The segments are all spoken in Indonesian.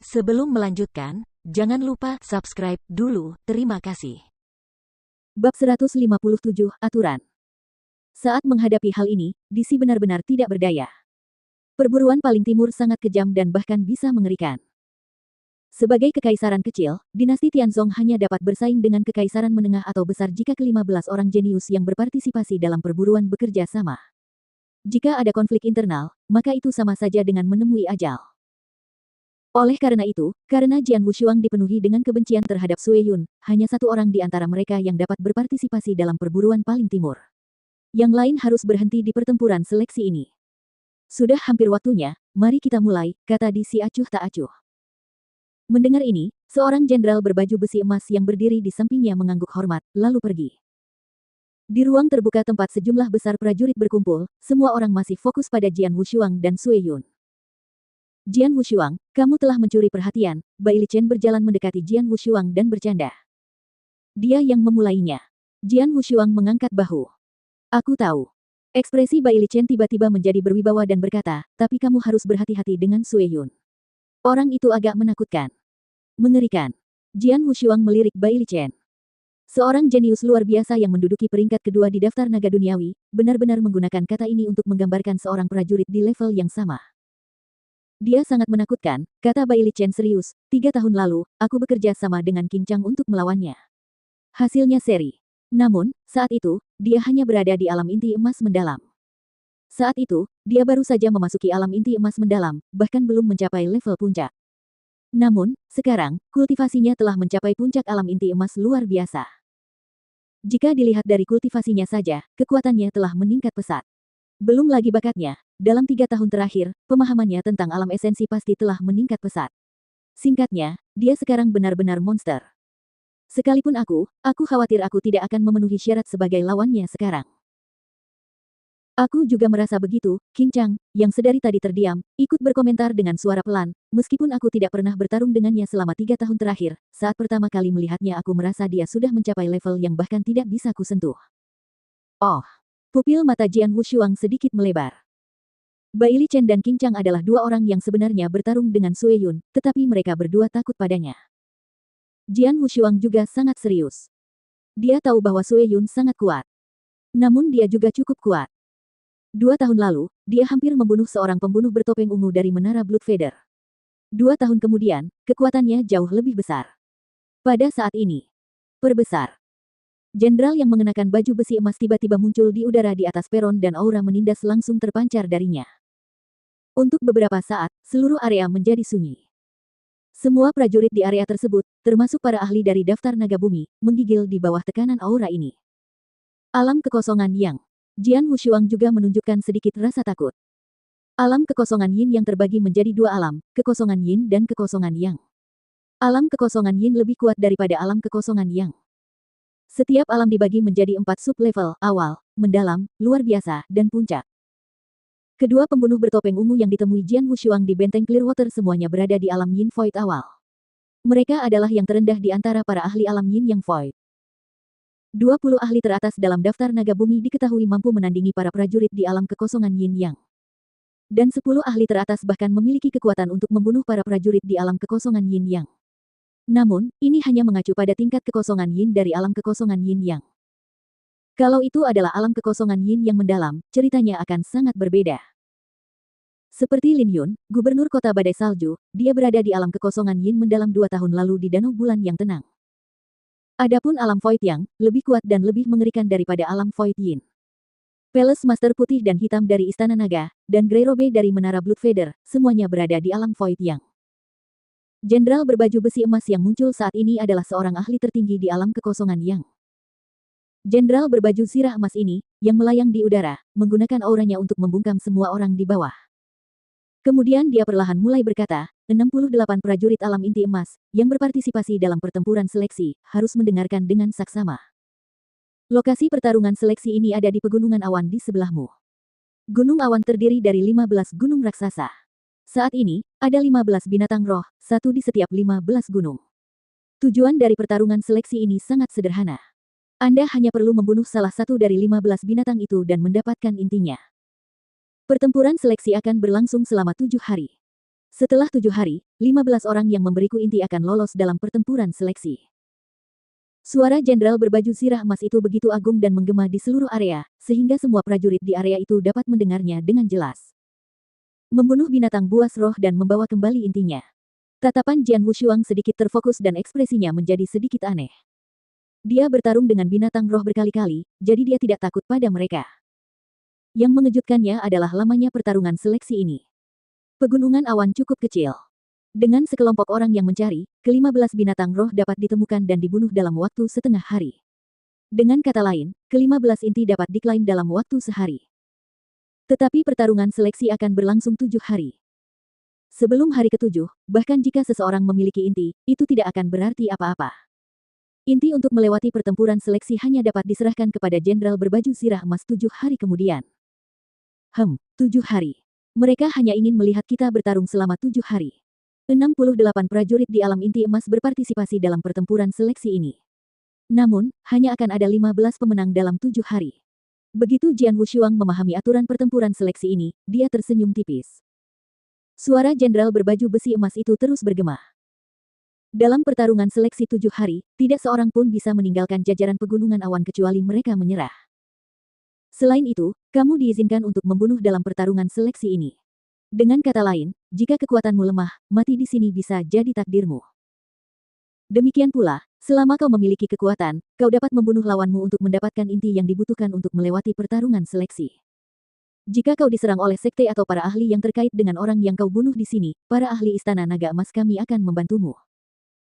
Sebelum melanjutkan, jangan lupa subscribe dulu. Terima kasih. Bab 157 Aturan. Saat menghadapi hal ini, DC benar-benar tidak berdaya. Perburuan paling timur sangat kejam dan bahkan bisa mengerikan. Sebagai kekaisaran kecil, dinasti Tianzong hanya dapat bersaing dengan kekaisaran menengah atau besar jika ke-15 orang jenius yang berpartisipasi dalam perburuan bekerja sama. Jika ada konflik internal, maka itu sama saja dengan menemui ajal. Oleh karena itu, karena Jian Wushuang dipenuhi dengan kebencian terhadap Sue Yun, hanya satu orang di antara mereka yang dapat berpartisipasi dalam perburuan paling timur. Yang lain harus berhenti di pertempuran seleksi ini. Sudah hampir waktunya, mari kita mulai, kata DC acuh tak acuh. Mendengar ini, seorang jenderal berbaju besi emas yang berdiri di sampingnya mengangguk hormat, lalu pergi. Di ruang terbuka tempat sejumlah besar prajurit berkumpul, semua orang masih fokus pada Jian Wushuang dan Sue Yun. Jian Wushuang, kamu telah mencuri perhatian. Bai Lichen berjalan mendekati Jian Wushuang dan bercanda. Dia yang memulainya. Jian Wushuang mengangkat bahu. Aku tahu. Ekspresi Bai Lichen tiba-tiba menjadi berwibawa dan berkata, tapi kamu harus berhati-hati dengan Sue Yun. Orang itu agak menakutkan. Mengerikan. Jian Wushuang melirik Bai Lichen. Seorang jenius luar biasa yang menduduki peringkat kedua di daftar naga duniawi, benar-benar menggunakan kata ini untuk menggambarkan seorang prajurit di level yang sama. Dia sangat menakutkan, kata Bai Lichen serius, 3 tahun lalu, aku bekerja sama dengan Qing Chang untuk melawannya. Hasilnya seri. Namun, saat itu, dia hanya berada di alam inti emas mendalam. Saat itu, dia baru saja memasuki alam inti emas mendalam, bahkan belum mencapai level puncak. Namun, sekarang, kultivasinya telah mencapai puncak alam inti emas luar biasa. Jika dilihat dari kultivasinya saja, kekuatannya telah meningkat pesat. Belum lagi bakatnya, dalam 3 tahun terakhir, pemahamannya tentang alam esensi pasti telah meningkat pesat. Singkatnya, dia sekarang benar-benar monster. Sekalipun aku khawatir aku tidak akan memenuhi syarat sebagai lawannya sekarang. Aku juga merasa begitu, Qing Chang, yang sedari tadi terdiam, ikut berkomentar dengan suara pelan, meskipun aku tidak pernah bertarung dengannya selama 3 tahun terakhir, saat pertama kali melihatnya aku merasa dia sudah mencapai level yang bahkan tidak bisa kusentuh. Oh, pupil mata Jian Wushuang sedikit melebar. Bai Lichen dan Qing Chang adalah dua orang yang sebenarnya bertarung dengan Sue Yun, tetapi mereka berdua takut padanya. Jian Wushuang juga sangat serius. Dia tahu bahwa Sue Yun sangat kuat. Namun dia juga cukup kuat. 2 tahun lalu, dia hampir membunuh seorang pembunuh bertopeng ungu dari Menara Bloodfeather. 2 tahun kemudian, kekuatannya jauh lebih besar. Pada saat ini, perbesar. Jenderal yang mengenakan baju besi emas tiba-tiba muncul di udara di atas peron dan aura menindas langsung terpancar darinya. Untuk beberapa saat, seluruh area menjadi sunyi. Semua prajurit di area tersebut, termasuk para ahli dari daftar naga bumi, menggigil di bawah tekanan aura ini. Alam kekosongan yang Jian Wushuang juga menunjukkan sedikit rasa takut. Alam kekosongan yin yang terbagi menjadi 2 alam, kekosongan yin dan kekosongan yang. Alam kekosongan yin lebih kuat daripada alam kekosongan yang. Setiap alam dibagi menjadi 4 sub-level, awal, mendalam, luar biasa, dan puncak. Kedua pembunuh bertopeng ungu yang ditemui Jian Wushuang di benteng Clearwater semuanya berada di alam yin void awal. Mereka adalah yang terendah di antara para ahli alam yin yang void. 20 ahli teratas dalam daftar naga bumi diketahui mampu menandingi para prajurit di alam kekosongan yin yang. Dan 10 ahli teratas bahkan memiliki kekuatan untuk membunuh para prajurit di alam kekosongan yin yang. Namun, ini hanya mengacu pada tingkat kekosongan yin dari alam kekosongan yin yang. Kalau itu adalah alam kekosongan yin yang mendalam, ceritanya akan sangat berbeda. Seperti Lin Yun, gubernur kota badai salju, dia berada di alam kekosongan yin mendalam 2 tahun lalu di danau bulan yang tenang. Adapun alam void yang lebih kuat dan lebih mengerikan daripada alam void yin. Palace Master putih dan hitam dari Istana Naga, dan Grey Robe dari Menara Bloodfeather, semuanya berada di alam void yang. Jenderal berbaju besi emas yang muncul saat ini adalah seorang ahli tertinggi di alam kekosongan yang. Jenderal berbaju zirah emas ini, yang melayang di udara, menggunakan auranya untuk membungkam semua orang di bawah. Kemudian dia perlahan mulai berkata, 68 prajurit alam inti emas, yang berpartisipasi dalam pertempuran seleksi, harus mendengarkan dengan saksama. Lokasi pertarungan seleksi ini ada di pegunungan awan di sebelahmu. Gunung awan terdiri dari 15 gunung raksasa. Saat ini, ada 15 binatang roh, satu di setiap 15 gunung. Tujuan dari pertarungan seleksi ini sangat sederhana. Anda hanya perlu membunuh salah satu dari 15 binatang itu dan mendapatkan intinya. Pertempuran seleksi akan berlangsung selama 7 hari. Setelah 7 hari, 15 orang yang memberiku inti akan lolos dalam pertempuran seleksi. Suara jenderal berbaju zirah emas itu begitu agung dan menggema di seluruh area, sehingga semua prajurit di area itu dapat mendengarnya dengan jelas. Membunuh binatang buas roh dan membawa kembali intinya. Tatapan Jian Wushuang sedikit terfokus dan ekspresinya menjadi sedikit aneh. Dia bertarung dengan binatang roh berkali-kali, jadi dia tidak takut pada mereka. Yang mengejutkannya adalah lamanya pertarungan seleksi ini. Pegunungan awan cukup kecil. Dengan sekelompok orang yang mencari, ke-15 binatang roh dapat ditemukan dan dibunuh dalam waktu setengah hari. Dengan kata lain, ke-15 inti dapat diklaim dalam waktu sehari. Tetapi pertarungan seleksi akan berlangsung 7 hari. Sebelum hari ke-7, bahkan jika seseorang memiliki inti, itu tidak akan berarti apa-apa. Inti untuk melewati pertempuran seleksi hanya dapat diserahkan kepada jenderal berbaju zirah emas 7 hari kemudian. 7 hari. Mereka hanya ingin melihat kita bertarung selama 7 hari. 68 prajurit di alam inti emas berpartisipasi dalam pertempuran seleksi ini. Namun, hanya akan ada 15 pemenang dalam 7 hari. Begitu Jian Wushuang memahami aturan pertempuran seleksi ini, dia tersenyum tipis. Suara jenderal berbaju besi emas itu terus bergema. Dalam pertarungan seleksi 7 hari, tidak seorang pun bisa meninggalkan jajaran pegunungan awan kecuali mereka menyerah. Selain itu, kamu diizinkan untuk membunuh dalam pertarungan seleksi ini. Dengan kata lain, jika kekuatanmu lemah, mati di sini bisa jadi takdirmu. Demikian pula, selama kau memiliki kekuatan, kau dapat membunuh lawanmu untuk mendapatkan inti yang dibutuhkan untuk melewati pertarungan seleksi. Jika kau diserang oleh sekte atau para ahli yang terkait dengan orang yang kau bunuh di sini, para ahli Istana Naga Emas kami akan membantumu.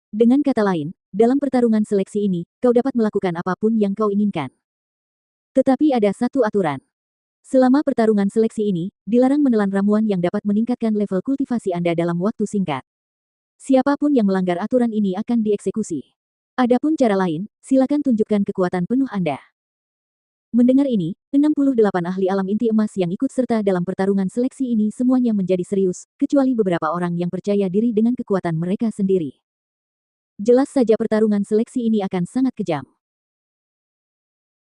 Dengan kata lain, dalam pertarungan seleksi ini, kau dapat melakukan apapun yang kau inginkan. Tetapi ada satu aturan. Selama pertarungan seleksi ini, dilarang menelan ramuan yang dapat meningkatkan level kultivasi Anda dalam waktu singkat. Siapapun yang melanggar aturan ini akan dieksekusi. Adapun cara lain, silakan tunjukkan kekuatan penuh Anda. Mendengar ini, 68 ahli alam inti emas yang ikut serta dalam pertarungan seleksi ini semuanya menjadi serius, kecuali beberapa orang yang percaya diri dengan kekuatan mereka sendiri. Jelas saja pertarungan seleksi ini akan sangat kejam.